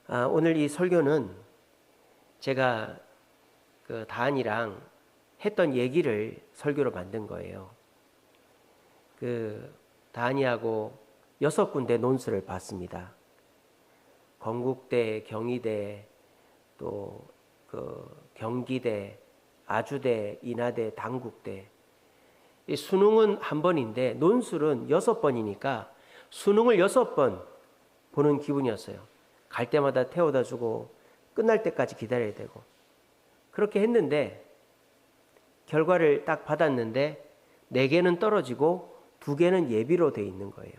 오늘 이 설교는 제가 그 다한이랑 했던 얘기를 설교로 만든 거예요. 그 다한이하고 6군데 논술을 봤습니다. 건국대, 경희대, 또 그 경기대, 아주대, 인하대, 단국대. 이 수능은 한 번인데 논술은 6번이니까 수능을 6번 보는 기분이었어요. 갈 때마다 태워다 주고 끝날 때까지 기다려야 되고. 그렇게 했는데 결과를 딱 받았는데 4개는 떨어지고 2개는 예비로 돼 있는 거예요.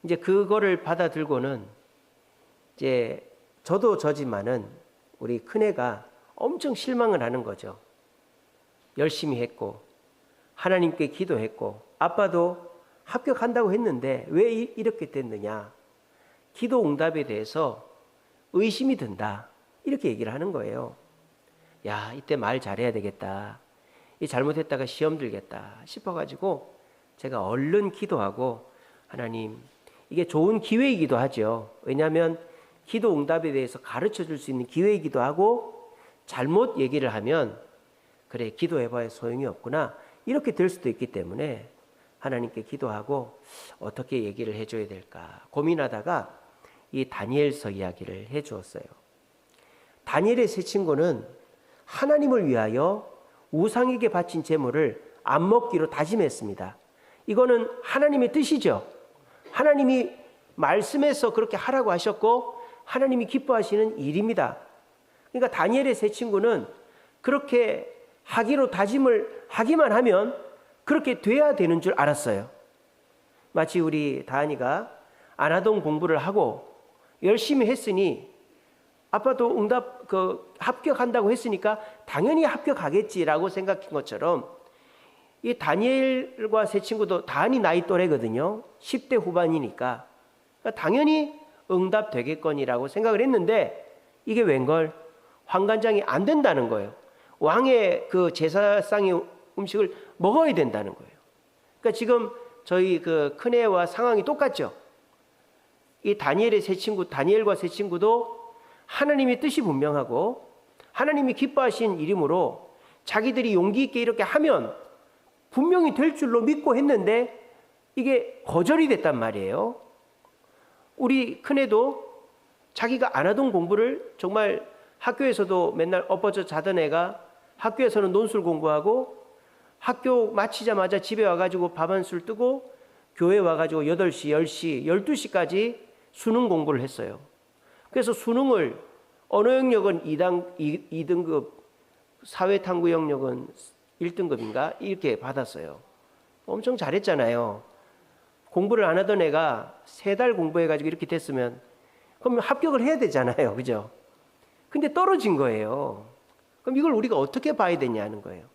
이제 그거를 받아들고는 이제 저도 저지만은 우리 큰애가 엄청 실망을 하는 거죠. 열심히 했고 하나님께 기도했고 아빠도 합격한다고 했는데 왜 이렇게 됐느냐. 기도 응답에 대해서 의심이 든다. 이렇게 얘기를 하는 거예요. 야, 이때 말 잘해야 되겠다. 이 잘못했다가 시험 들겠다 싶어가지고 제가 얼른 기도하고 하나님, 이게 좋은 기회이기도 하죠. 왜냐하면 기도 응답에 대해서 가르쳐 줄 수 있는 기회이기도 하고 잘못 얘기를 하면 그래, 기도해봐야 소용이 없구나 이렇게 될 수도 있기 때문에 하나님께 기도하고 어떻게 얘기를 해줘야 될까 고민하다가 이 다니엘서 이야기를 해주었어요. 다니엘의 세 친구는 하나님을 위하여 우상에게 바친 제물을 안 먹기로 다짐했습니다. 이거는 하나님의 뜻이죠. 하나님이 말씀해서 그렇게 하라고 하셨고 하나님이 기뻐하시는 일입니다. 그러니까 다니엘의 세 친구는 그렇게 하기로 다짐을 하기만 하면 그렇게 돼야 되는 줄 알았어요. 마치 우리 다한이가 안 하던 공부를 하고 열심히 했으니 아빠도 응답 합격한다고 했으니까 당연히 합격하겠지라고 생각한 것처럼 이 다니엘과 세 친구도 다한이 나이 또래거든요. 10대 후반이니까 당연히 응답 되겠거니라고 생각을 했는데 이게 웬걸 환관장이 안 된다는 거예요. 왕의 그 제사상의 음식을 먹어야 된다는 거예요. 그러니까 지금 저희 그 큰애와 상황이 똑같죠. 이 다니엘의 세 친구, 다니엘과 세 친구도 하나님의 뜻이 분명하고 하나님이 기뻐하신 일이므로 자기들이 용기 있게 이렇게 하면 분명히 될 줄로 믿고 했는데 이게 거절이 됐단 말이에요. 우리 큰애도 자기가 안 하던 공부를 정말 학교에서도 맨날 엎어져 자던 애가 학교에서는 논술 공부하고 학교 마치자마자 집에 와가지고 밥 한 술 뜨고 교회 와가지고 8시, 10시, 12시까지 수능 공부를 했어요. 그래서 수능을 언어 영역은 2등급, 사회탐구 영역은 1등급인가? 이렇게 받았어요. 엄청 잘했잖아요. 공부를 안 하던 애가 3달 공부해가지고 이렇게 됐으면 그럼 합격을 해야 되잖아요. 그죠? 근데 떨어진 거예요. 그럼 이걸 우리가 어떻게 봐야 되냐는 거예요.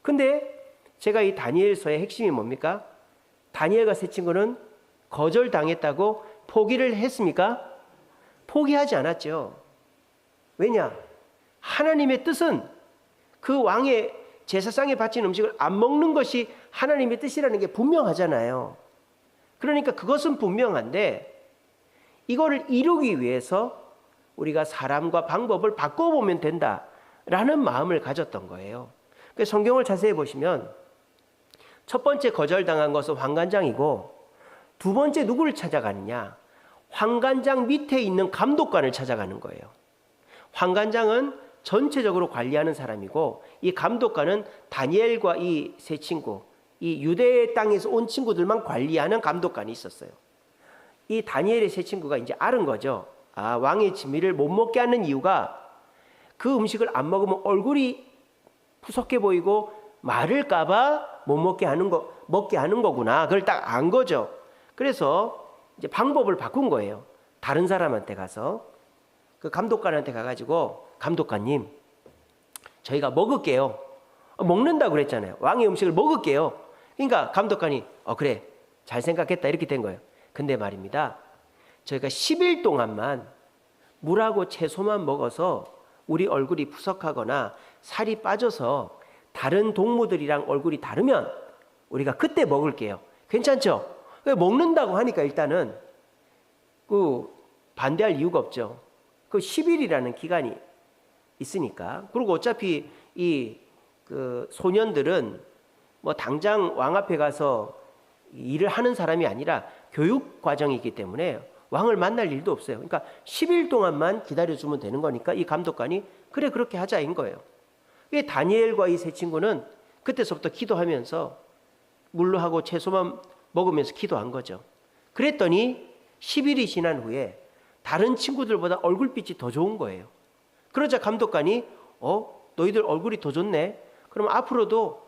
근데 제가 이 다니엘서의 핵심이 뭡니까? 다니엘과 세 친구는 거절당했다고 포기를 했습니까? 포기하지 않았죠. 왜냐? 하나님의 뜻은 그 왕의 제사상에 바친 음식을 안 먹는 것이 하나님의 뜻이라는 게 분명하잖아요. 그러니까 그것은 분명한데 이거를 이루기 위해서 우리가 사람과 방법을 바꿔보면 된다라는 마음을 가졌던 거예요. 그래서 성경을 자세히 보시면 첫 번째 거절당한 것은 환관장이고 두 번째 누구를 찾아가느냐? 환관장 밑에 있는 감독관을 찾아가는 거예요. 환관장은 전체적으로 관리하는 사람이고 이 감독관은 다니엘과 이 세 친구, 이 유대 땅에서 온 친구들만 관리하는 감독관이 있었어요. 이 다니엘의 세 친구가 이제 알은 거죠. 아, 왕의 진미를 못 먹게 하는 이유가 그 음식을 안 먹으면 얼굴이 푸석해 보이고 마를까봐 못 먹게 하는 거구나. 그걸 딱 안 거죠. 그래서 이제 방법을 바꾼 거예요. 다른 사람한테 가서 그 감독관한테 가가지고 감독관님, 저희가 먹을게요. 먹는다고 그랬잖아요. 왕의 음식을 먹을게요. 그러니까 감독관이 그래, 잘 생각했다 이렇게 된 거예요. 근데 말입니다, 저희가 10일 동안만 물하고 채소만 먹어서 우리 얼굴이 푸석하거나 살이 빠져서 다른 동무들이랑 얼굴이 다르면 우리가 그때 먹을게요. 괜찮죠? 먹는다고 하니까 일단은 그 반대할 이유가 없죠. 그 10일이라는 기간이 있으니까. 그리고 어차피 그 소년들은 뭐 당장 왕 앞에 가서 일을 하는 사람이 아니라 교육 과정이기 때문에 왕을 만날 일도 없어요. 그러니까 10일 동안만 기다려주면 되는 거니까 이 감독관이 그래 그렇게 하자인 거예요. 이 다니엘과 이 세 친구는 그때서부터 기도하면서 물로 하고 채소만 먹으면서 기도한 거죠. 그랬더니 10일이 지난 후에 다른 친구들보다 얼굴빛이 더 좋은 거예요. 그러자 감독관이 너희들 얼굴이 더 좋네. 그럼 앞으로도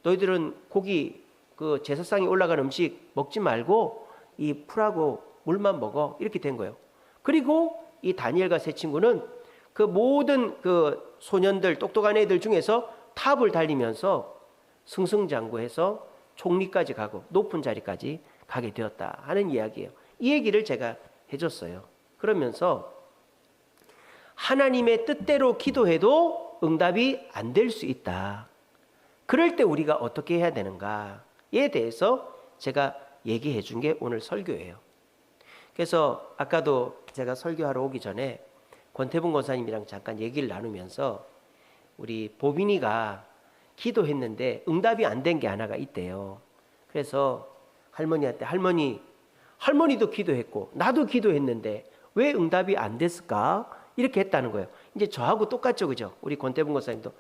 너희들은 고기 그 제사상에 올라간 음식 먹지 말고 이 풀하고 물만 먹어. 이렇게 된 거예요. 그리고 이 다니엘과 세 친구는 그 모든 그 소년들 똑똑한 애들 중에서 탑을 달리면서 승승장구해서 총리까지 가고 높은 자리까지 가게 되었다 하는 이야기예요. 이 얘기를 제가 해줬어요. 그러면서 하나님의 뜻대로 기도해도 응답이 안 될 수 있다. 그럴 때 우리가 어떻게 해야 되는가에 대해서 제가 얘기해 준 게 오늘 설교예요. 그래서 아까도 제가 설교하러 오기 전에 권태봉 권사님이랑 잠깐 얘기를 나누면서 우리 보빈이가 기도했는데 응답이 안 된 게 하나가 있대요. 그래서 할머니한테 할머니도 기도했고 나도 기도했는데 왜 응답이 안 됐을까? 이렇게 했다는 거예요. 이제 저하고 똑같죠, 그죠? 우리 권태봉 권사님도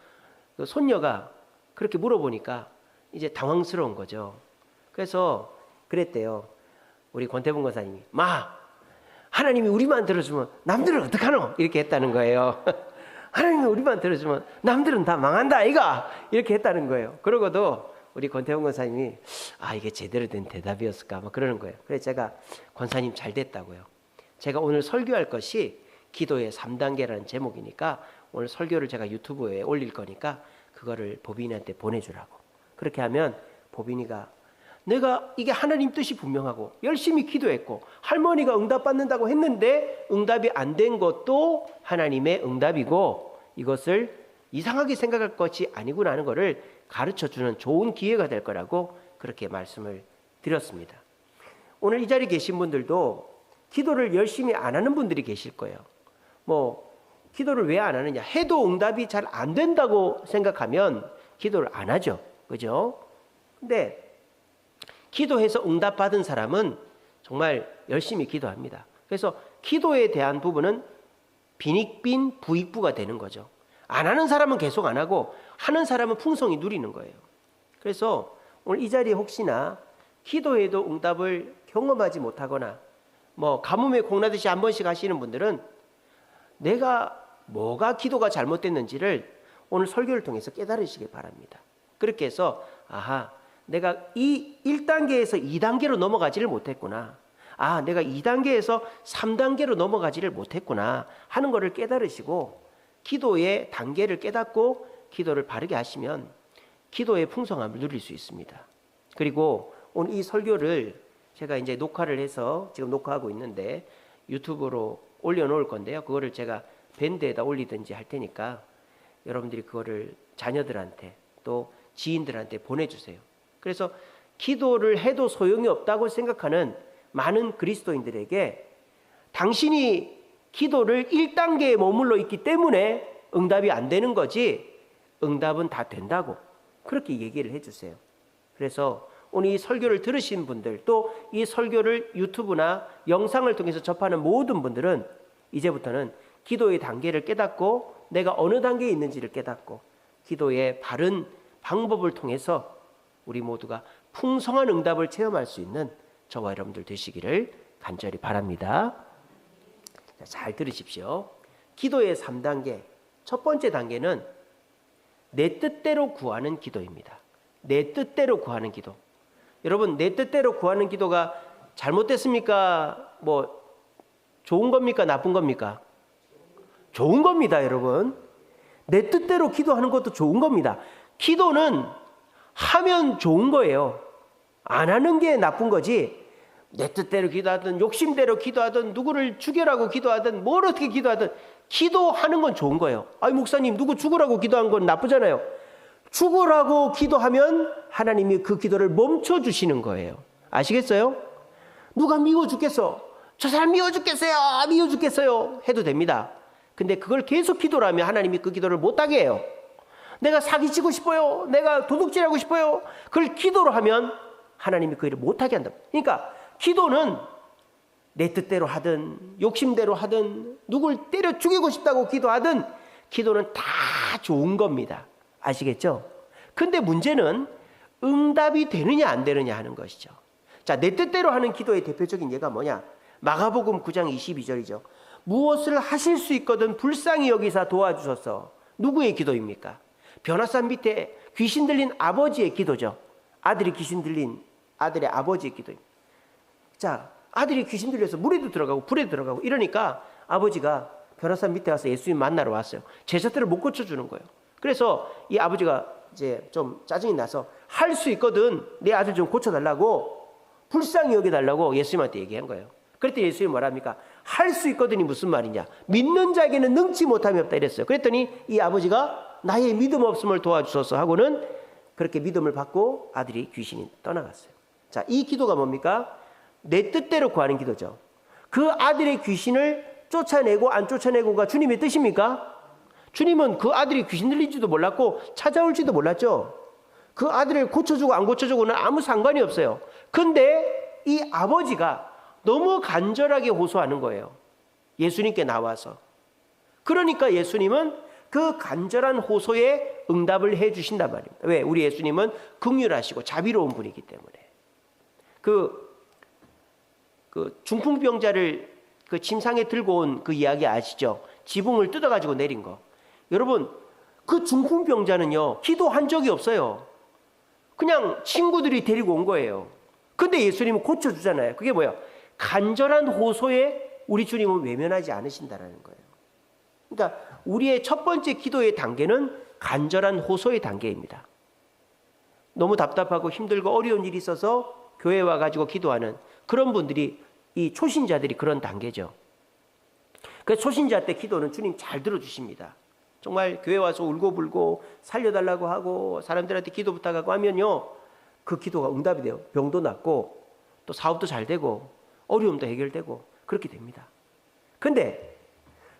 그 손녀가 그렇게 물어보니까 이제 당황스러운 거죠. 그래서 그랬대요. 우리 권태봉 권사님이 하나님이 우리만 들어주면 남들은 어떡하노? 이렇게 했다는 거예요. 하나님이 우리만 들어주면 남들은 다 망한다 이가 이렇게 했다는 거예요. 그러고도 우리 권태봉 권사님이 이게 제대로 된 대답이었을까 막 그러는 거예요. 그래서 제가 권사님 잘 됐다고요. 제가 오늘 설교할 것이 기도의 3단계라는 제목이니까 오늘 설교를 제가 유튜브에 올릴 거니까 그거를 보빈이한테 보내주라고. 그렇게 하면 보빈이가 내가 이게 하나님 뜻이 분명하고 열심히 기도했고 할머니가 응답받는다고 했는데 응답이 안 된 것도 하나님의 응답이고 이것을 이상하게 생각할 것이 아니구나 하는 것을 가르쳐주는 좋은 기회가 될 거라고 그렇게 말씀을 드렸습니다. 오늘 이 자리에 계신 분들도 기도를 열심히 안 하는 분들이 계실 거예요. 기도를 왜 안 하느냐? 해도 응답이 잘 안 된다고 생각하면 기도를 안 하죠. 그죠? 근데 기도해서 응답받은 사람은 정말 열심히 기도합니다. 그래서 기도에 대한 부분은 빈익빈 부익부가 되는 거죠. 안 하는 사람은 계속 안 하고 하는 사람은 풍성히 누리는 거예요. 그래서 오늘 이 자리에 혹시나 기도해도 응답을 경험하지 못하거나 가뭄에 콩나듯이 한 번씩 하시는 분들은 내가 뭐가 기도가 잘못됐는지를 오늘 설교를 통해서 깨달으시길 바랍니다. 그렇게 해서 내가 이 1단계에서 2단계로 넘어가지를 못했구나. 내가 2단계에서 3단계로 넘어가지를 못했구나 하는 것을 깨달으시고 기도의 단계를 깨닫고 기도를 바르게 하시면 기도의 풍성함을 누릴 수 있습니다. 그리고 오늘 이 설교를 제가 이제 녹화를 해서 지금 녹화하고 있는데 유튜브로 올려놓을 건데요. 그거를 제가 밴드에다 올리든지 할 테니까 여러분들이 그거를 자녀들한테 또 지인들한테 보내주세요. 그래서 기도를 해도 소용이 없다고 생각하는 많은 그리스도인들에게 당신이 기도를 1단계에 머물러 있기 때문에 응답이 안 되는 거지 응답은 다 된다고 그렇게 얘기를 해주세요. 그래서 오늘 이 설교를 들으신 분들 또 이 설교를 유튜브나 영상을 통해서 접하는 모든 분들은 이제부터는 기도의 단계를 깨닫고 내가 어느 단계에 있는지를 깨닫고 기도의 바른 방법을 통해서 우리 모두가 풍성한 응답을 체험할 수 있는 저와 여러분들 되시기를 간절히 바랍니다. 잘 들으십시오. 기도의 3단계 첫 번째 단계는 내 뜻대로 구하는 기도입니다. 내 뜻대로 구하는 기도. 여러분 내 뜻대로 구하는 기도가 잘못됐습니까? 좋은 겁니까? 나쁜 겁니까? 좋은 겁니다, 여러분. 내 뜻대로 기도하는 것도 좋은 겁니다. 기도는 하면 좋은 거예요. 안 하는 게 나쁜 거지. 내 뜻대로 기도하든 욕심대로 기도하든 누구를 죽여라고 기도하든 뭘 어떻게 기도하든 기도하는 건 좋은 거예요. 목사님 누구 죽으라고 기도한 건 나쁘잖아요. 죽으라고 기도하면 하나님이 그 기도를 멈춰주시는 거예요. 아시겠어요? 누가 미워 죽겠어. 저 사람 미워 죽겠어요, 미워 죽겠어요 해도 됩니다. 근데 그걸 계속 기도를 하면 하나님이 그 기도를 못하게 해요. 내가 사기치고 싶어요, 내가 도둑질하고 싶어요, 그걸 기도로 하면 하나님이 그 일을 못하게 한다. 그러니까 기도는 내 뜻대로 하든 욕심대로 하든 누굴 때려 죽이고 싶다고 기도하든 기도는 다 좋은 겁니다. 아시겠죠? 근데 문제는 응답이 되느냐 안 되느냐 하는 것이죠. 자, 내 뜻대로 하는 기도의 대표적인 예가 뭐냐? 마가복음 9장 22절이죠. 무엇을 하실 수 있거든 불쌍히 여기사 도와주소서. 누구의 기도입니까? 변화산 밑에 귀신 들린 아버지의 기도죠. 아들이 귀신 들린 아들의 아버지의 기도입니다. 자, 아들이 귀신 들려서 물에도 들어가고 불에도 들어가고 이러니까 아버지가 변화산 밑에 가서 예수님 만나러 왔어요. 제자들을 못 고쳐주는 거예요. 그래서 이 아버지가 이제 좀 짜증이 나서 할 수 있거든 내 아들 좀 고쳐달라고 불쌍히 여겨달라고 예수님한테 얘기한 거예요. 그랬더니 예수님이 뭐랍니까? 할 수 있거든이 무슨 말이냐? 믿는 자에게는 능치 못함이 없다 이랬어요. 그랬더니 이 아버지가 나의 믿음 없음을 도와주소서 하고는 그렇게 믿음을 받고 아들이 귀신이 떠나갔어요. 자, 이 기도가 뭡니까? 내 뜻대로 구하는 기도죠. 그 아들의 귀신을 쫓아내고 안 쫓아내고가 주님의 뜻입니까? 주님은 그 아들이 귀신 들린지도 몰랐고 찾아올지도 몰랐죠. 그 아들을 고쳐주고 안 고쳐주고는 아무 상관이 없어요. 근데 이 아버지가 너무 간절하게 호소하는 거예요. 예수님께 나와서. 그러니까 예수님은 그 간절한 호소에 응답을 해 주신단 말입니다. 왜? 우리 예수님은 긍휼하시고 자비로운 분이기 때문에. 그 중풍병자를 그 침상에 들고 온 그 이야기 아시죠? 지붕을 뜯어가지고 내린 거. 여러분, 그 중풍병자는요, 기도한 적이 없어요. 그냥 친구들이 데리고 온 거예요. 근데 예수님은 고쳐주잖아요. 그게 뭐야? 간절한 호소에 우리 주님은 외면하지 않으신다는 거예요. 그러니까 우리의 첫 번째 기도의 단계는 간절한 호소의 단계입니다. 너무 답답하고 힘들고 어려운 일이 있어서 교회에 와가지고 기도하는 그런 분들이, 이 초신자들이 그런 단계죠. 그래서 초신자 때 기도는 주님 잘 들어주십니다. 정말 교회 와서 울고불고 살려달라고 하고 사람들한테 기도 부탁하고 하면요, 그 기도가 응답이 돼요. 병도 낫고 또 사업도 잘 되고 어려움도 해결되고 그렇게 됩니다. 근데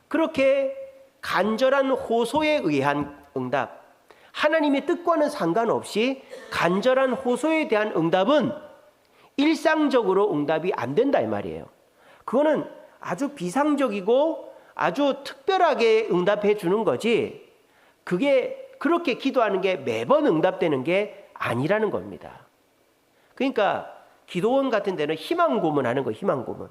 그렇게 간절한 호소에 의한 응답, 하나님의 뜻과는 상관없이 간절한 호소에 대한 응답은 일상적으로 응답이 안 된다 이 말이에요. 그거는 아주 비상적이고 아주 특별하게 응답해 주는 거지, 그게 그렇게 기도하는 게 매번 응답되는 게 아니라는 겁니다. 그러니까 기도원 같은 데는 희망 고문하는 거예요. 희망 고문.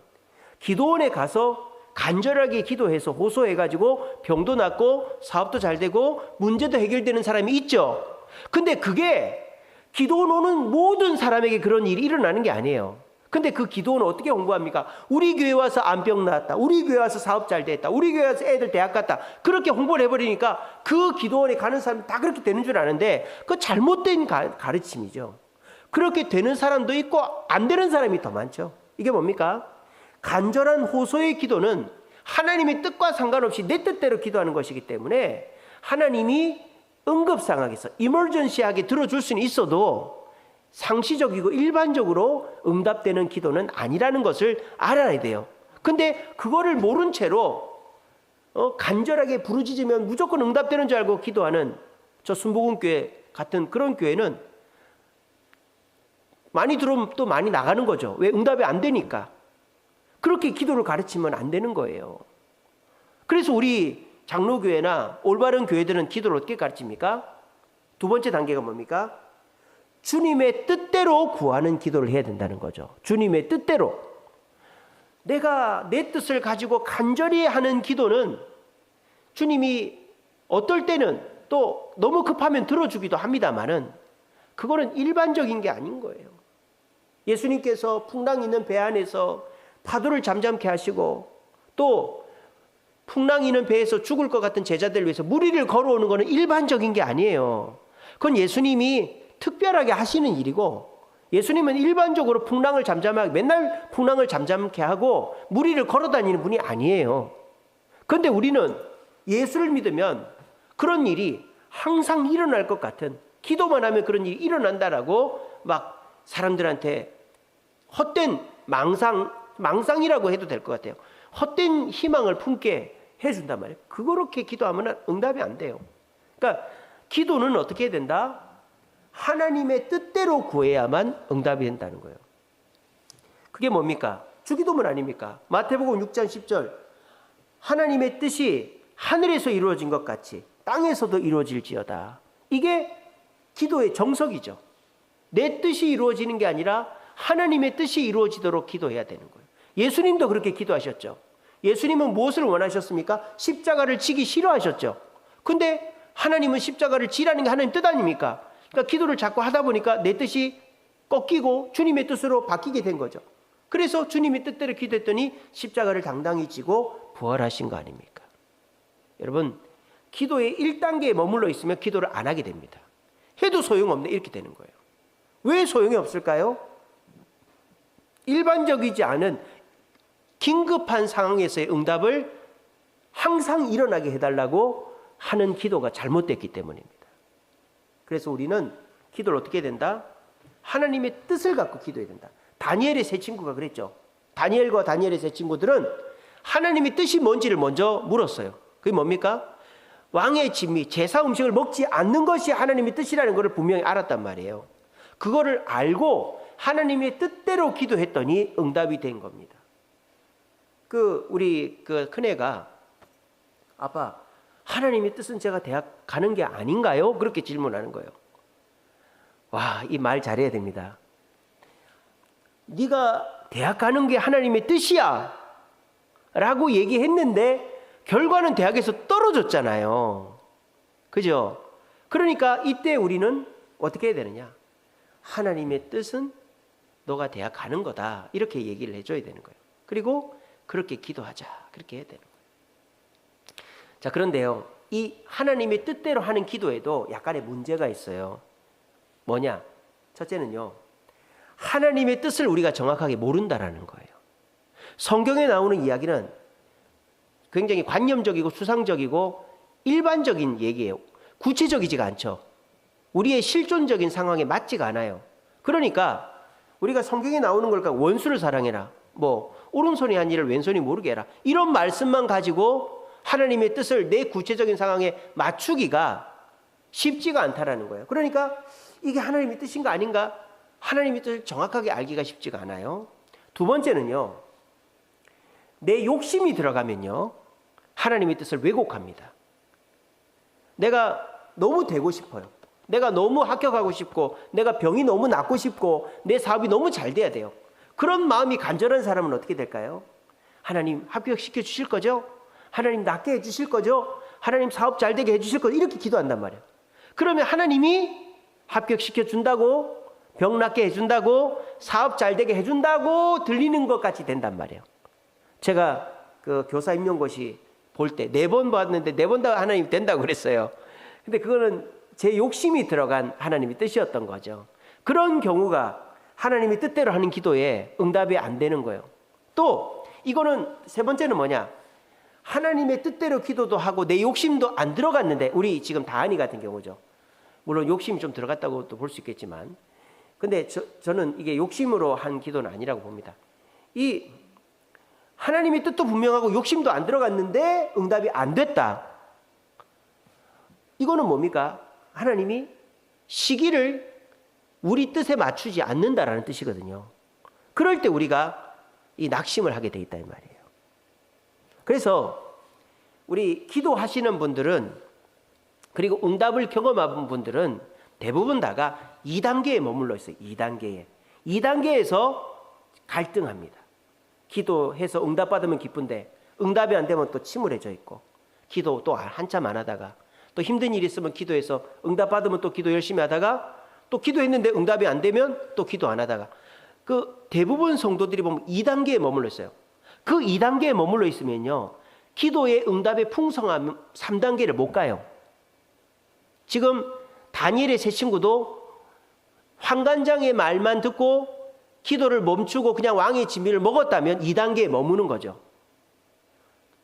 기도원에 가서 간절하게 기도해서 호소해가지고 병도 낫고 사업도 잘 되고 문제도 해결되는 사람이 있죠. 근데 그게 기도원 오는 모든 사람에게 그런 일이 일어나는 게 아니에요. 근데 그 기도원은 어떻게 홍보합니까? 우리 교회 와서 암병 나았다, 우리 교회 와서 사업 잘 됐다, 우리 교회 와서 애들 대학 갔다, 그렇게 홍보를 해버리니까 그 기도원에 가는 사람 다 그렇게 되는 줄 아는데 그 잘못된 가르침이죠. 그렇게 되는 사람도 있고 안 되는 사람이 더 많죠. 이게 뭡니까? 간절한 호소의 기도는 하나님의 뜻과 상관없이 내 뜻대로 기도하는 것이기 때문에 하나님이 응급 상황에서 이머전시하게 들어줄 수는 있어도 상시적이고 일반적으로 응답되는 기도는 아니라는 것을 알아야 돼요. 근데 그거를 모른 채로 간절하게 부르짖으면 무조건 응답되는 줄 알고 기도하는 저 순복음교회 같은 그런 교회는 많이 들어오면 또 많이 나가는 거죠. 왜? 응답이 안 되니까. 그렇게 기도를 가르치면 안 되는 거예요. 그래서 우리 장로교회나 올바른 교회들은 기도를 어떻게 가르칩니까? 두 번째 단계가 뭡니까? 주님의 뜻대로 구하는 기도를 해야 된다는 거죠. 주님의 뜻대로. 내가 내 뜻을 가지고 간절히 하는 기도는 주님이 어떨 때는 또 너무 급하면 들어주기도 합니다만은 그거는 일반적인 게 아닌 거예요. 예수님께서 풍랑 있는 배 안에서 파도를 잠잠케 하시고 또 풍랑 있는 배에서 죽을 것 같은 제자들을 위해서 물 위를 걸어오는 것은 일반적인 게 아니에요. 그건 예수님이 특별하게 하시는 일이고, 예수님은 일반적으로 풍랑을 잠잠하게 맨날 풍랑을 잠잠케 하고 물 위를 걸어 다니는 분이 아니에요. 그런데 우리는 예수를 믿으면 그런 일이 항상 일어날 것 같은, 기도만 하면 그런 일이 일어난다라고 막 사람들한테 헛된 망상 망상이라고 해도 될 것 같아요. 헛된 희망을 품게 해준단 말이에요. 그렇게 기도하면 응답이 안 돼요. 그러니까 기도는 어떻게 해야 된다? 하나님의 뜻대로 구해야만 응답이 된다는 거예요. 그게 뭡니까? 주기도문 아닙니까? 마태복음 6장 10절 하나님의 뜻이 하늘에서 이루어진 것 같이 땅에서도 이루어질지어다. 이게 기도의 정석이죠. 내 뜻이 이루어지는 게 아니라 하나님의 뜻이 이루어지도록 기도해야 되는 거예요. 예수님도 그렇게 기도하셨죠. 예수님은 무엇을 원하셨습니까? 십자가를 지기 싫어하셨죠. 근데 하나님은 십자가를 지라는 게 하나님 뜻 아닙니까? 그러니까 기도를 자꾸 하다 보니까 내 뜻이 꺾이고 주님의 뜻으로 바뀌게 된 거죠. 그래서 주님의 뜻대로 기도했더니 십자가를 당당히 지고 부활하신 거 아닙니까? 여러분, 기도의 1단계에 머물러 있으면 기도를 안 하게 됩니다. 해도 소용없네 이렇게 되는 거예요. 왜 소용이 없을까요? 일반적이지 않은 긴급한 상황에서의 응답을 항상 일어나게 해달라고 하는 기도가 잘못됐기 때문입니다. 그래서 우리는 기도를 어떻게 해야 된다? 하나님의 뜻을 갖고 기도해야 된다. 다니엘의 세 친구가 그랬죠. 다니엘과 다니엘의 세 친구들은 하나님의 뜻이 뭔지를 먼저 물었어요. 그게 뭡니까? 왕의 진미, 제사 음식을 먹지 않는 것이 하나님의 뜻이라는 것을 분명히 알았단 말이에요. 그거를 알고 하나님의 뜻대로 기도했더니 응답이 된 겁니다. 우리 큰애가 아빠, 하나님의 뜻은 제가 대학 가는 게 아닌가요? 그렇게 질문하는 거예요. 와, 이 말 잘해야 됩니다. 네가 대학 가는 게 하나님의 뜻이야 라고 얘기했는데 결과는 대학에서 떨어졌잖아요. 그죠? 그러니까 이때 우리는 어떻게 해야 되느냐? 하나님의 뜻은 너가 대학 가는 거다 이렇게 얘기를 해줘야 되는 거예요. 그리고 그렇게 기도하자 그렇게 해야 되는 거예요. 자, 그런데요, 이 하나님의 뜻대로 하는 기도에도 약간의 문제가 있어요. 뭐냐? 첫째는요, 하나님의 뜻을 우리가 정확하게 모른다라는 거예요. 성경에 나오는 이야기는 굉장히 관념적이고 수상적이고 일반적인 얘기예요. 구체적이지가 않죠. 우리의 실존적인 상황에 맞지가 않아요. 그러니까 우리가 성경에 나오는 걸까, 원수를 사랑해라, 뭐 오른손이 한 일을 왼손이 모르게 해라, 이런 말씀만 가지고 하나님의 뜻을 내 구체적인 상황에 맞추기가 쉽지가 않다라는 거예요. 그러니까 이게 하나님의 뜻인가 아닌가, 하나님의 뜻을 정확하게 알기가 쉽지가 않아요. 두 번째는요, 내 욕심이 들어가면요 하나님의 뜻을 왜곡합니다. 내가 너무 되고 싶어요. 내가 너무 합격하고 싶고, 내가 병이 너무 낫고 싶고, 내 사업이 너무 잘 돼야 돼요. 그런 마음이 간절한 사람은 어떻게 될까요? 하나님 합격시켜 주실 거죠? 하나님 낫게 해 주실 거죠? 하나님 사업 잘 되게 해 주실 거죠? 이렇게 기도한단 말이에요. 그러면 하나님이 합격시켜 준다고, 병 낫게 해 준다고, 사업 잘 되게 해 준다고 들리는 것 같이 된단 말이에요. 제가 그 교사 임용고시 볼 때 4번 봤는데 4번 다 하나님 된다고 그랬어요. 근데 그거는 제 욕심이 들어간 하나님의 뜻이었던 거죠. 그런 경우가 하나님의 뜻대로 하는 기도에 응답이 안 되는 거예요. 또 이거는 세 번째는 뭐냐? 하나님의 뜻대로 기도도 하고 내 욕심도 안 들어갔는데, 우리 지금 다한이 같은 경우죠. 물론 욕심이 좀 들어갔다고 또 볼 수 있겠지만, 근데 저는 이게 욕심으로 한 기도는 아니라고 봅니다. 이 하나님의 뜻도 분명하고 욕심도 안 들어갔는데 응답이 안 됐다. 이거는 뭡니까? 하나님이 시기를 우리 뜻에 맞추지 않는다라는 뜻이거든요. 그럴 때 우리가 이 낙심을 하게 돼 있다 이 말이에요. 그래서 우리 기도하시는 분들은, 그리고 응답을 경험한 분들은 대부분 다가 2단계에 머물러 있어요. 2단계에서 갈등합니다. 기도해서 응답받으면 기쁜데 응답이 안 되면 또 침울해져 있고, 기도 또 한참 안 하다가 또 힘든 일이 있으면 기도해서 응답받으면 또 기도 열심히 하다가, 또 기도했는데 응답이 안 되면 또 기도 안 하다가, 그 대부분 성도들이 보면 2단계에 머물러 있어요. 그 2단계에 머물러 있으면요, 기도의 응답의 풍성함 3단계를 못 가요. 지금 다니엘의 세 친구도 환관장의 말만 듣고 기도를 멈추고 그냥 왕의 진미를 먹었다면 2단계에 머무는 거죠.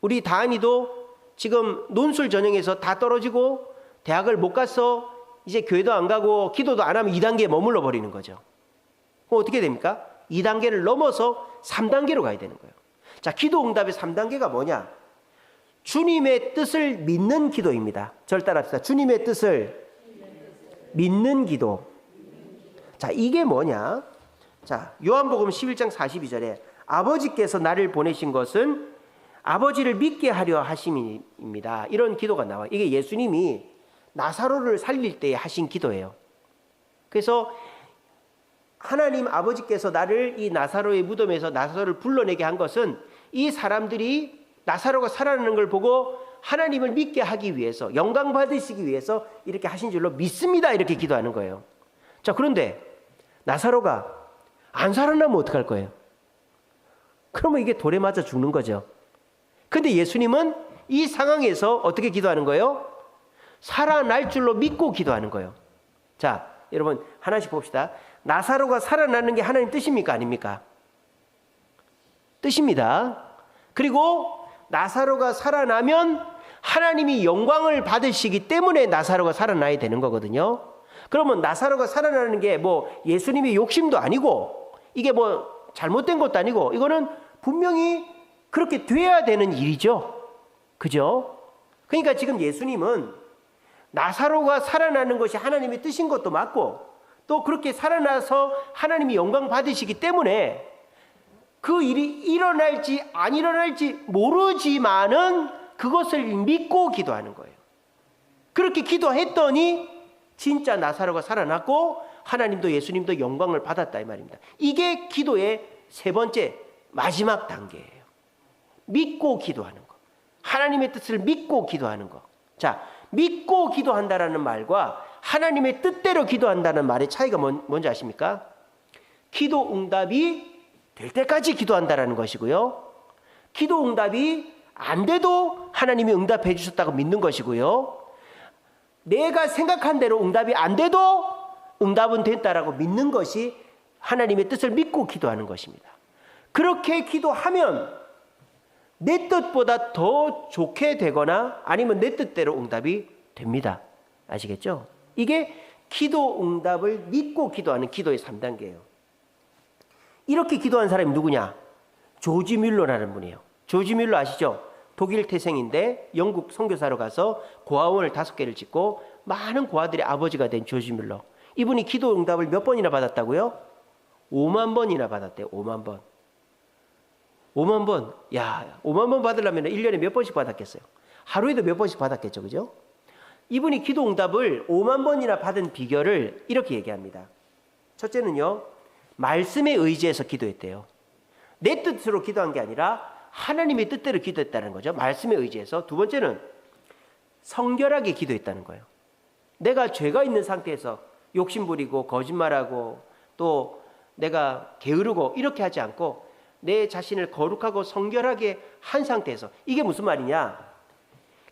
우리 다한이도 지금 논술 전형에서 다 떨어지고 대학을 못 가서 이제 교회도 안 가고 기도도 안 하면 2단계에 머물러 버리는 거죠. 그럼 어떻게 됩니까? 2단계를 넘어서 3단계로 가야 되는 거예요. 자, 기도 응답의 3단계가 뭐냐? 주님의 뜻을 믿는 기도입니다. 저를 따라합시다. 주님의 뜻을 믿는 기도. 자, 이게 뭐냐? 자, 요한복음 11장 42절에 아버지께서 나를 보내신 것은 아버지를 믿게 하려 하심입니다. 이런 기도가 나와요. 이게 예수님이 나사로를 살릴 때 하신 기도예요. 그래서 하나님 아버지께서 나를 이 나사로의 무덤에서 나사로를 불러내게 한 것은 이 사람들이 나사로가 살아나는 걸 보고 하나님을 믿게 하기 위해서, 영광 받으시기 위해서 이렇게 하신 줄로 믿습니다. 이렇게 기도하는 거예요. 자, 그런데 나사로가 안 살아나면 어떡할 거예요? 그러면 이게 돌에 맞아 죽는 거죠. 근데 예수님은 이 상황에서 어떻게 기도하는 거예요? 살아날 줄로 믿고 기도하는 거예요. 자, 여러분 하나씩 봅시다. 나사로가 살아나는 게 하나님 뜻입니까? 아닙니까? 뜻입니다. 그리고 나사로가 살아나면 하나님이 영광을 받으시기 때문에 나사로가 살아나야 되는 거거든요. 그러면 나사로가 살아나는 게 뭐 예수님의 욕심도 아니고 이게 뭐 잘못된 것도 아니고 이거는 분명히 그렇게 돼야 되는 일이죠. 그죠? 그러니까 지금 예수님은 나사로가 살아나는 것이 하나님의 뜻인 것도 맞고 또 그렇게 살아나서 하나님이 영광 받으시기 때문에 그 일이 일어날지 안 일어날지 모르지만은 그것을 믿고 기도하는 거예요. 그렇게 기도했더니 진짜 나사로가 살아났고 하나님도 예수님도 영광을 받았다 이 말입니다. 이게 기도의 세 번째 마지막 단계예요. 믿고 기도하는 거. 하나님의 뜻을 믿고 기도하는 거. 자, 믿고 기도한다라는 말과 하나님의 뜻대로 기도한다는 말의 차이가 뭔지 아십니까? 기도 응답이 될 때까지 기도한다라는 것이고요. 기도 응답이 안 돼도 하나님이 응답해 주셨다고 믿는 것이고요. 내가 생각한 대로 응답이 안 돼도 응답은 됐다라고 믿는 것이 하나님의 뜻을 믿고 기도하는 것입니다. 그렇게 기도하면 내 뜻보다 더 좋게 되거나 아니면 내 뜻대로 응답이 됩니다. 아시겠죠? 이게 기도 응답을 믿고 기도하는 기도의 3단계예요. 이렇게 기도한 사람이 누구냐? 조지 뮬러라는 분이에요. 조지 뮬러 아시죠? 독일 태생인데 영국 선교사로 가서 고아원을 5개를 짓고 많은 고아들의 아버지가 된 조지 뮬러. 이분이 기도 응답을 몇 번이나 받았다고요? 5만 번이나 받았대요. 5만 번. 5만 번. 야, 5만 번 받으려면 1년에 몇 번씩 받았겠어요? 하루에도 몇 번씩 받았겠죠. 그죠? 이분이 기도 응답을 5만 번이나 받은 비결을 이렇게 얘기합니다. 첫째는요. 말씀에 의지해서 기도했대요. 내 뜻으로 기도한 게 아니라 하나님의 뜻대로 기도했다는 거죠. 말씀에 의지해서. 두 번째는 성결하게 기도했다는 거예요. 내가 죄가 있는 상태에서 욕심부리고 거짓말하고 또 내가 게으르고 이렇게 하지 않고 내 자신을 거룩하고 성결하게 한 상태에서. 이게 무슨 말이냐?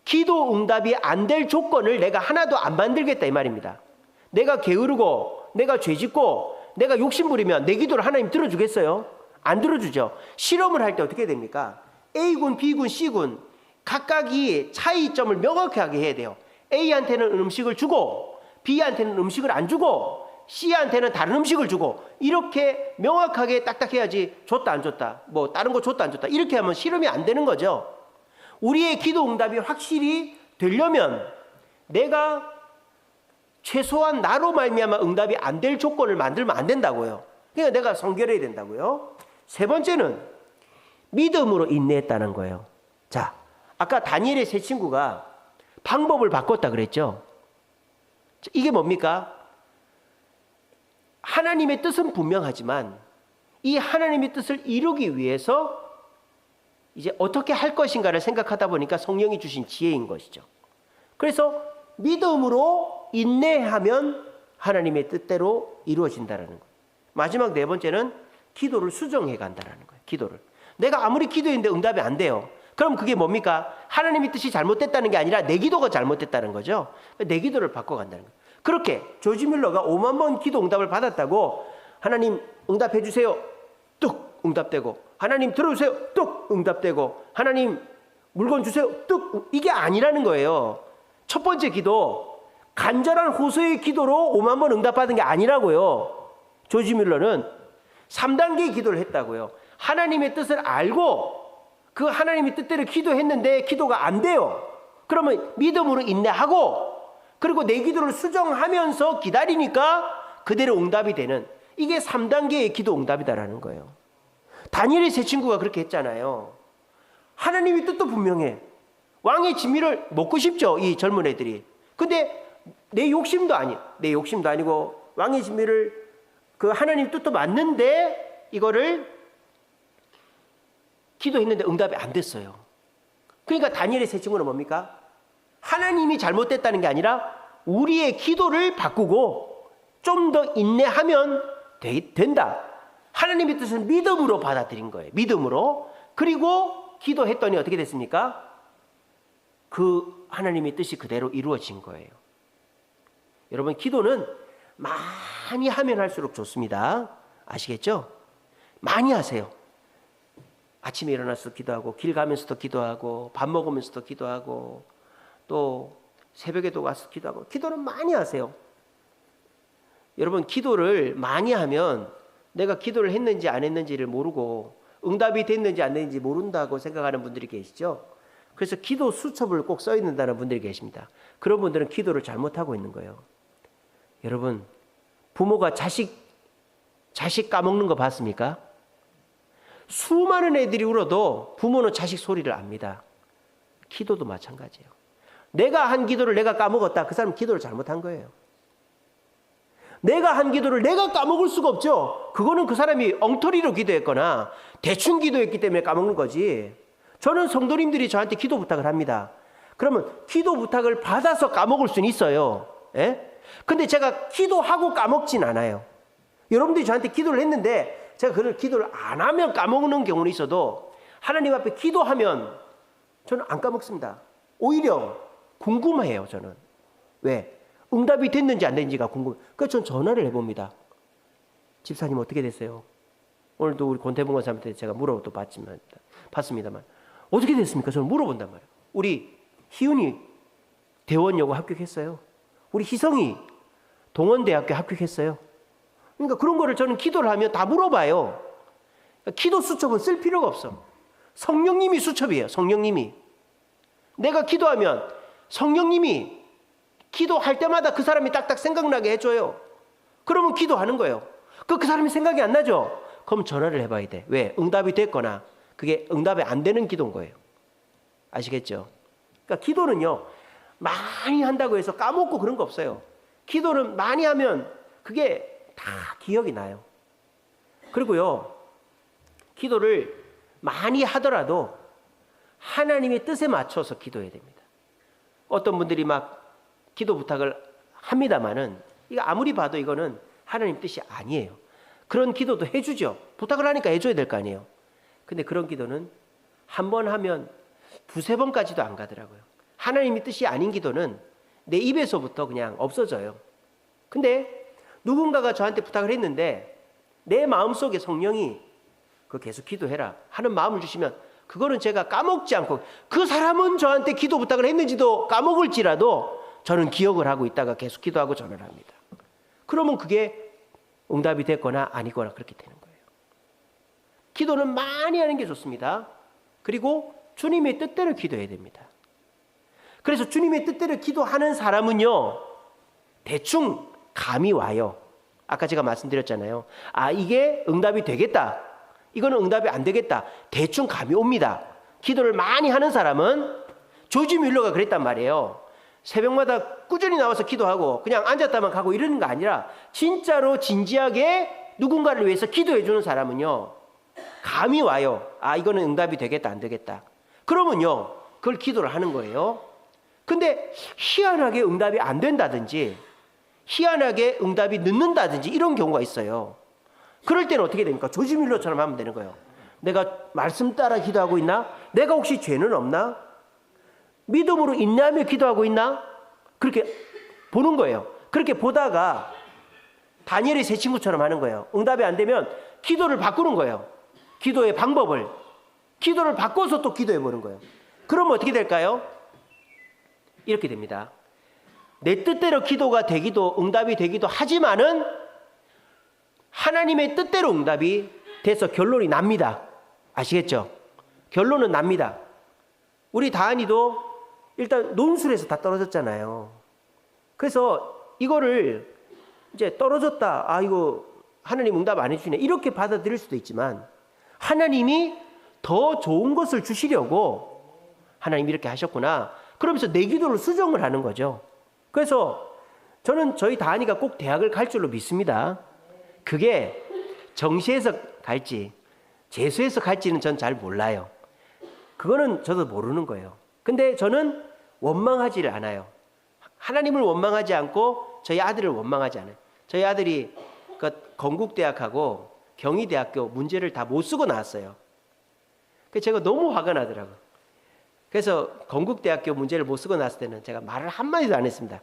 기도 응답이 안 될 조건을 내가 하나도 안 만들겠다 이 말입니다. 내가 게으르고 내가 죄짓고 내가 욕심부리면 내 기도를 하나님 들어주겠어요? 안 들어주죠. 실험을 할 때 어떻게 됩니까? A군, B군, C군 각각이 차이점을 명확하게 해야 돼요. A한테는 음식을 주고 B한테는 음식을 안 주고 C한테는 다른 음식을 주고 이렇게 명확하게 딱딱해야지 줬다 안 줬다 뭐 다른 거 줬다 안 줬다 이렇게 하면 실험이 안 되는 거죠. 우리의 기도 응답이 확실히 되려면 내가 최소한 나로 말미암아 응답이 안 될 조건을 만들면 안 된다고요. 그러니까 내가 성결해야 된다고요. 세 번째는 믿음으로 인내했다는 거예요. 자, 아까 다니엘의 세 친구가 방법을 바꿨다 그랬죠. 이게 뭡니까? 하나님의 뜻은 분명하지만 이 하나님의 뜻을 이루기 위해서 이제 어떻게 할 것인가를 생각하다 보니까 성령이 주신 지혜인 것이죠. 그래서 믿음으로 인내하면 하나님의 뜻대로 이루어진다는 거예요. 마지막 네 번째는 기도를 수정해 간다는 거예요. 기도를. 내가 아무리 기도했는데 응답이 안 돼요. 그럼 그게 뭡니까? 하나님의 뜻이 잘못됐다는 게 아니라 내 기도가 잘못됐다는 거죠. 내 기도를 바꿔간다는 거예요. 그렇게 조지 뮬러가 5만 번 기도 응답을 받았다고 하나님 응답해 주세요. 뚝 응답되고 하나님 들어주세요. 뚝 응답되고 하나님 물건 주세요. 뚝 이게 아니라는 거예요. 첫 번째 기도 간절한 호소의 기도로 5만 번 응답받은 게 아니라고요. 조지 뮬러는 3단계의 기도를 했다고요. 하나님의 뜻을 알고 그 하나님의 뜻대로 기도했는데 기도가 안 돼요. 그러면 믿음으로 인내하고 그리고 내 기도를 수정하면서 기다리니까 그대로 응답이 되는, 이게 3단계의 기도 응답이다라는 거예요. 다니엘의 세 친구가 그렇게 했잖아요. 하나님의 뜻도 분명해. 왕의 진미를 먹고 싶죠, 이 젊은 애들이. 근데 내 욕심도 아니고 왕의 진미를 그 하나님 뜻도 맞는데 이거를 기도했는데 응답이 안 됐어요. 그러니까 다니엘의 세 친구는 뭡니까? 하나님이 잘못됐다는 게 아니라 우리의 기도를 바꾸고 좀 더 인내하면 된다. 하나님의 뜻을 믿음으로 받아들인 거예요. 믿음으로. 그리고 기도했더니 어떻게 됐습니까? 그 하나님의 뜻이 그대로 이루어진 거예요. 여러분, 기도는 많이 하면 할수록 좋습니다. 아시겠죠? 많이 하세요. 아침에 일어나서 기도하고, 길 가면서도 기도하고, 밥 먹으면서도 기도하고, 또 새벽에도 와서 기도하고. 기도는 많이 하세요. 여러분, 기도를 많이 하면 내가 기도를 했는지 안 했는지를 모르고 응답이 됐는지 안 됐는지 모른다고 생각하는 분들이 계시죠. 그래서 기도 수첩을 꼭 써야 된다는 분들이 계십니다. 그런 분들은 기도를 잘못하고 있는 거예요. 여러분, 부모가 자식 까먹는 거 봤습니까? 수많은 애들이 울어도 부모는 자식 소리를 압니다. 기도도 마찬가지예요. 내가 한 기도를 내가 까먹었다. 그 사람은 기도를 잘못한 거예요. 내가 한 기도를 내가 까먹을 수가 없죠. 그거는 그 사람이 엉터리로 기도했거나 대충 기도했기 때문에 까먹는 거지. 저는 성도님들이 저한테 기도 부탁을 합니다. 그러면 기도 부탁을 받아서 까먹을 수는 있어요. 예? 근데 제가 기도하고 까먹진 않아요. 여러분들이 저한테 기도를 했는데 제가 그걸 기도를 안 하면 까먹는 경우는 있어도 하나님 앞에 기도하면 저는 안 까먹습니다. 오히려 궁금해요, 저는. 왜? 응답이 됐는지 안 됐는지가 궁금해요. 그래서 저는 전화를 해봅니다. 집사님 어떻게 됐어요? 오늘도 우리 권태봉 원사님한테 제가 물어도 봤습니다만 어떻게 됐습니까? 저는 물어본단 말이에요. 우리 희은이 대원여고 합격했어요. 우리 희성이 동원대학교 합격했어요. 그러니까 그런 거를 저는 기도를 하면 다 물어봐요. 기도 수첩은 쓸 필요가 없어. 성령님이 수첩이에요. 성령님이. 내가 기도하면 성령님이 기도할 때마다 그 사람이 딱딱 생각나게 해줘요. 그러면 기도하는 거예요. 그 사람이 생각이 안 나죠? 그럼 전화를 해봐야 돼. 왜? 응답이 됐거나 그게 응답이 안 되는 기도인 거예요. 아시겠죠? 그러니까 기도는요, 많이 한다고 해서 까먹고 그런 거 없어요. 기도는 많이 하면 그게 다 기억이 나요. 그리고요, 기도를 많이 하더라도 하나님의 뜻에 맞춰서 기도해야 됩니다. 어떤 분들이 막 기도 부탁을 합니다마는 이거 아무리 봐도 이거는 하나님 뜻이 아니에요. 그런 기도도 해주죠. 부탁을 하니까 해줘야 될 거 아니에요. 근데 그런 기도는 한 번 하면 두세 번까지도 안 가더라고요. 하나님의 뜻이 아닌 기도는 내 입에서부터 그냥 없어져요. 근데 누군가가 저한테 부탁을 했는데 내 마음속에 성령이 그 계속 기도해라 하는 마음을 주시면 그거는 제가 까먹지 않고, 그 사람은 저한테 기도 부탁을 했는지도 까먹을지라도 저는 기억을 하고 있다가 계속 기도하고 전화를 합니다. 그러면 그게 응답이 됐거나 아니거나 그렇게 되는 거예요. 기도는 많이 하는 게 좋습니다. 그리고 주님의 뜻대로 기도해야 됩니다. 그래서 주님의 뜻대로 기도하는 사람은요, 대충 감이 와요. 아까 제가 말씀드렸잖아요. 아, 이게 응답이 되겠다. 이거는 응답이 안 되겠다. 대충 감이 옵니다. 기도를 많이 하는 사람은 조지 뮬러가 그랬단 말이에요. 새벽마다 꾸준히 나와서 기도하고 그냥 앉았다만 가고 이러는 거 아니라 진짜로 진지하게 누군가를 위해서 기도해 주는 사람은요, 감이 와요. 아, 이거는 응답이 되겠다, 안 되겠다. 그러면요, 그걸 기도를 하는 거예요. 근데 희한하게 응답이 안 된다든지 희한하게 응답이 늦는다든지 이런 경우가 있어요. 그럴 때는 어떻게 됩니까? 조지 뮬러처럼 하면 되는 거예요. 내가 말씀 따라 기도하고 있나? 내가 혹시 죄는 없나? 믿음으로 인내하며 기도하고 있나? 그렇게 보는 거예요. 그렇게 보다가 다니엘의 세 친구처럼 하는 거예요. 응답이 안 되면 기도를 바꾸는 거예요. 기도의 방법을. 기도를 바꿔서 또 기도해 보는 거예요. 그러면 어떻게 될까요? 이렇게 됩니다. 내 뜻대로 기도가 되기도 응답이 되기도 하지만은 하나님의 뜻대로 응답이 돼서 결론이 납니다. 아시겠죠? 결론은 납니다. 우리 다한이도 일단 논술에서 다 떨어졌잖아요. 그래서 이거를 이제 떨어졌다. 아, 이거 하나님 응답 안 해주네. 이렇게 받아들일 수도 있지만 하나님이 더 좋은 것을 주시려고 하나님이 이렇게 하셨구나. 그러면서 내 기도를 수정을 하는 거죠. 그래서 저는 저희 다한이가 꼭 대학을 갈 줄로 믿습니다. 그게 정시에서 갈지 재수에서 갈지는 전 잘 몰라요. 그거는 저도 모르는 거예요. 근데 저는 원망하지를 않아요. 하나님을 원망하지 않고 저희 아들을 원망하지 않아요. 저희 아들이 그 건국대학하고 경희대학교 문제를 다 못 쓰고 나왔어요. 그래서 제가 너무 화가 나더라고요. 그래서 건국대학교 문제를 못 쓰고 나왔을 때는 제가 말을 한마디도 안 했습니다.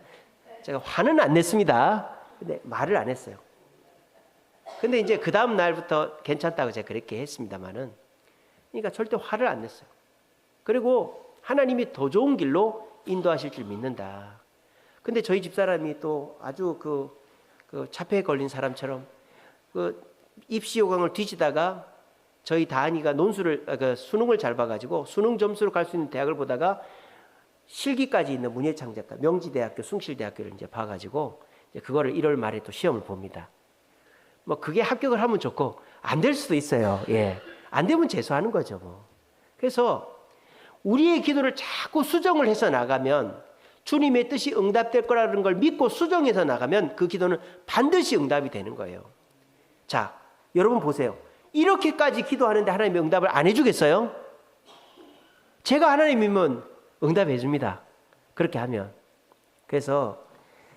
제가 화는 안 냈습니다. 근데 말을 안 했어요. 근데 이제 그 다음 날부터 괜찮다고 제가 그렇게 했습니다만은, 그러니까 절대 화를 안 냈어요. 그리고 하나님이 더 좋은 길로 인도하실 줄 믿는다. 근데 저희 집사람이 또 아주 그 차폐에 걸린 사람처럼 그 입시 요강을 뒤지다가 저희 다한이가 수능을 잘 봐가지고 수능 점수로 갈 수 있는 대학을 보다가 실기까지 있는 문예창작과 명지대학교, 숭실대학교를 이제 봐가지고 이제 그거를 1월 말에 또 시험을 봅니다. 뭐 그게 합격을 하면 좋고 안 될 수도 있어요. 예, 안 되면 재수하는 거죠, 뭐. 그래서 우리의 기도를 자꾸 수정을 해서 나가면 주님의 뜻이 응답될 거라는 걸 믿고 수정해서 나가면 그 기도는 반드시 응답이 되는 거예요. 자, 여러분 보세요. 이렇게까지 기도하는데 하나님이 응답을 안 해주겠어요? 제가 하나님이면 응답해 줍니다. 그렇게 하면. 그래서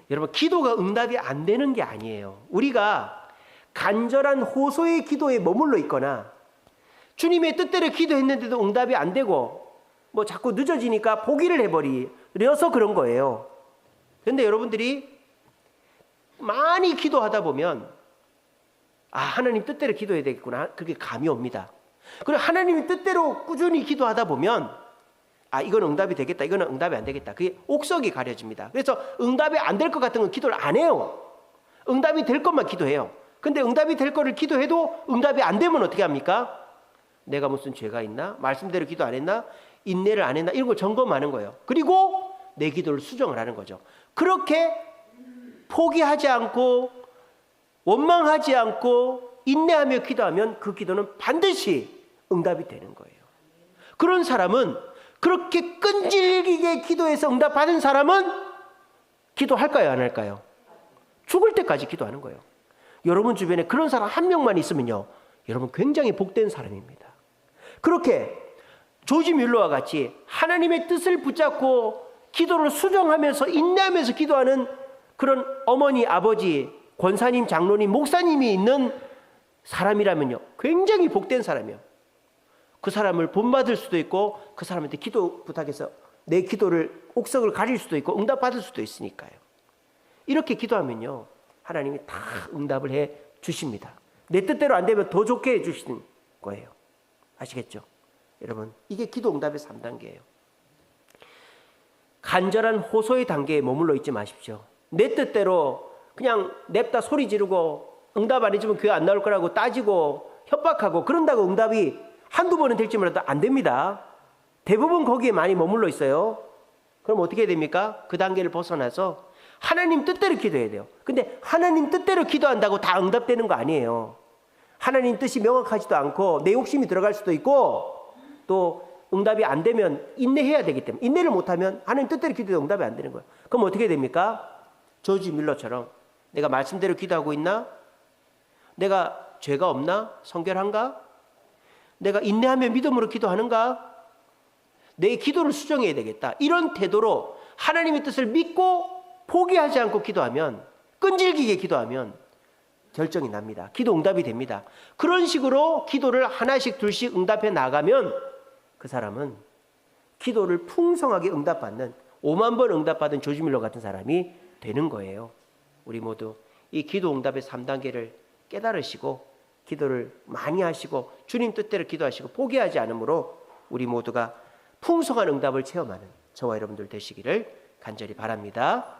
여러분, 기도가 응답이 안 되는 게 아니에요. 우리가 간절한 호소의 기도에 머물러 있거나 주님의 뜻대로 기도했는데도 응답이 안 되고 뭐 자꾸 늦어지니까 포기를 해버려서 그런 거예요. 그런데 여러분들이 많이 기도하다 보면 아, 하나님 뜻대로 기도해야 되겠구나. 그렇게 감이 옵니다. 그리고 하나님 뜻대로 꾸준히 기도하다 보면 아, 이건 응답이 되겠다. 이거는 응답이 안 되겠다. 그게 옥석이 가려집니다. 그래서 응답이 안 될 것 같은 건 기도를 안 해요. 응답이 될 것만 기도해요. 근데 응답이 될 거를 기도해도 응답이 안 되면 어떻게 합니까? 내가 무슨 죄가 있나? 말씀대로 기도 안 했나? 인내를 안 했나? 이런 걸 점검하는 거예요. 그리고 내 기도를 수정을 하는 거죠. 그렇게 포기하지 않고 원망하지 않고 인내하며 기도하면 그 기도는 반드시 응답이 되는 거예요. 그런 사람은, 그렇게 끈질기게 기도해서 응답받은 사람은 기도할까요, 안 할까요? 죽을 때까지 기도하는 거예요. 여러분 주변에 그런 사람 한 명만 있으면요, 여러분 굉장히 복된 사람입니다. 그렇게 조지 뮬러와 같이 하나님의 뜻을 붙잡고 기도를 수정하면서 인내하면서 기도하는 그런 어머니, 아버지, 권사님, 장로님, 목사님이 있는 사람이라면요, 굉장히 복된 사람이에요. 그 사람을 본받을 수도 있고 그 사람한테 기도 부탁해서 내 기도를 옥석을 가릴 수도 있고 응답받을 수도 있으니까요. 이렇게 기도하면요, 하나님이 다 응답을 해 주십니다. 내 뜻대로 안 되면 더 좋게 해 주시는 거예요. 아시겠죠? 여러분, 이게 기도 응답의 3단계예요. 간절한 호소의 단계에 머물러 있지 마십시오. 내 뜻대로 그냥 냅다 소리 지르고 응답 안 해주면 교회 안 나올 거라고 따지고 협박하고 그런다고 응답이 한두 번은 될지 몰라도 안 됩니다. 대부분 거기에 많이 머물러 있어요. 그럼 어떻게 됩니까? 그 단계를 벗어나서 하나님 뜻대로 기도해야 돼요. 근데 하나님 뜻대로 기도한다고 다 응답되는 거 아니에요. 하나님 뜻이 명확하지도 않고 내 욕심이 들어갈 수도 있고 또 응답이 안 되면 인내해야 되기 때문에, 인내를 못하면 하나님 뜻대로 기도해도 응답이 안 되는 거예요. 그럼 어떻게 됩니까? 조지 밀러처럼 내가 말씀대로 기도하고 있나? 내가 죄가 없나? 성결한가? 내가 인내하며 믿음으로 기도하는가? 내 기도를 수정해야 되겠다. 이런 태도로 하나님의 뜻을 믿고 포기하지 않고 기도하면, 끈질기게 기도하면 결정이 납니다. 기도 응답이 됩니다. 그런 식으로 기도를 하나씩 둘씩 응답해 나가면 그 사람은 기도를 풍성하게 응답받는, 5만 번 응답받은 조지 밀러 같은 사람이 되는 거예요. 우리 모두 이 기도 응답의 3단계를 깨달으시고 기도를 많이 하시고 주님 뜻대로 기도하시고 포기하지 않으므로 우리 모두가 풍성한 응답을 체험하는 저와 여러분들 되시기를 간절히 바랍니다.